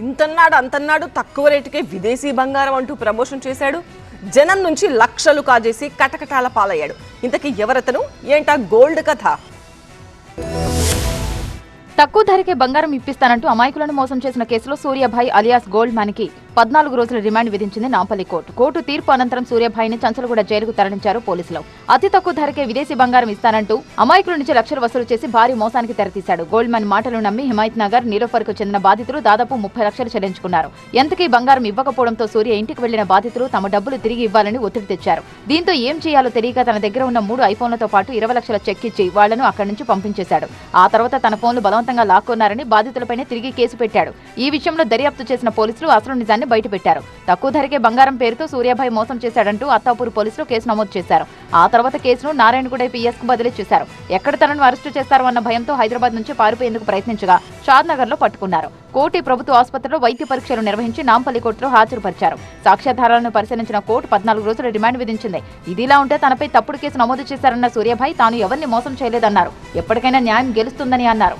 ఇంతన్నాడు అంతన్నాడు తక్కువ రేటుకే విదేశీ బంగారం అంటూ ప్రమోషన్ చేశాడు. జనం నుంచి లక్షలు కాజేసి కటకటాల పాలయ్యాడు. ఇంతకీ ఎవరతను, ఏంటా గోల్డ్ కథ? తక్కువ ధరకే బంగారం ఇప్పిస్తానంటూ అమాయకులను మోసం చేసిన కేసులో సూర్యభాయ్ అలియాస్ గోల్డ్ మ్యాన్ కి 14 రోజుల రిమాండ్ విధించింది నాంపల్లి కోర్టు. కోర్టు తీర్పు అనంతరం సూర్యభాయ్ని చంచలగూడ జైలుకు తరలించారు పోలీసులు. అతి తక్కువ ధరకే విదేశీ బంగారం ఇస్తానంటూ అమాయకుల నుంచి లక్షలు వసూలు చేసి భారీ మోసానికి తెరతీశాడు. గోల్డ్ మ్యాన్ మాటలు నమ్మి హిమాయత్ నగర్, నీలోఫర్ కు చెందిన బాధితులు దాదాపు 30 లక్షలు చెల్లించుకున్నారు. ఎంతకీ బంగారం ఇవ్వకపోవడంతో సూర్య ఇంటికి వెళ్లిన బాధితులు తమ డబ్బులు తిరిగి ఇవ్వాలని ఒత్తిడి తెచ్చారు. దీంతో ఏం చేయాలో తెలియక తన దగ్గర ఉన్న 3 ఐఫోన్లతో పాటు 20 లక్షల చెక్ ఇచ్చి వాళ్లను అక్కడి నుంచి పంపించేశాడు. ఆ తర్వాత తన ఫోన్లు బలవంతంగా లాక్కున్నారని బాధితులపైనే తిరిగి కేసు పెట్టాడు. ఈ విషయంలో దర్యాప్తు చేసిన పోలీసులు అసలు నిజాన్ని బయటపెట్టారు. తక్కువ ధరకే బంగారం పేరుతో సూర్యభాయ్ మోసం చేశాడంటూ అత్తాపూర్ పోలీసులు కేసు నమోదు చేశారు. ఆ తర్వాత కేసును నారాయణగూడ పిఎస్ కు బదిలీ చేశారు. ఎక్కడ తనను అరెస్టు చేస్తారు అన్న భయంతో హైదరాబాద్ నుంచి పారిపోయేందుకు ప్రయత్నించగా షాద్నగర్ లో పట్టుకున్నారు. కోటి ప్రభుత్వ ఆసుపత్రిలో వైద్య పరీక్షలు నిర్వహించి నాంపల్లి కోర్టులో హాజరుపరిచారు. సాక్ష్యాధారాలను పరిశీలించిన కోర్టు 14 రోజుల రిమాండ్ విధించింది. ఇదిలా ఉంటే తనపై తప్పుడు కేసు నమోదు చేశారన్న సూర్యభాయ్ తాను ఎవరిని మోసం చేయలేదన్నారు. ఎప్పటికైనా న్యాయం గెలుస్తుందని అన్నారు.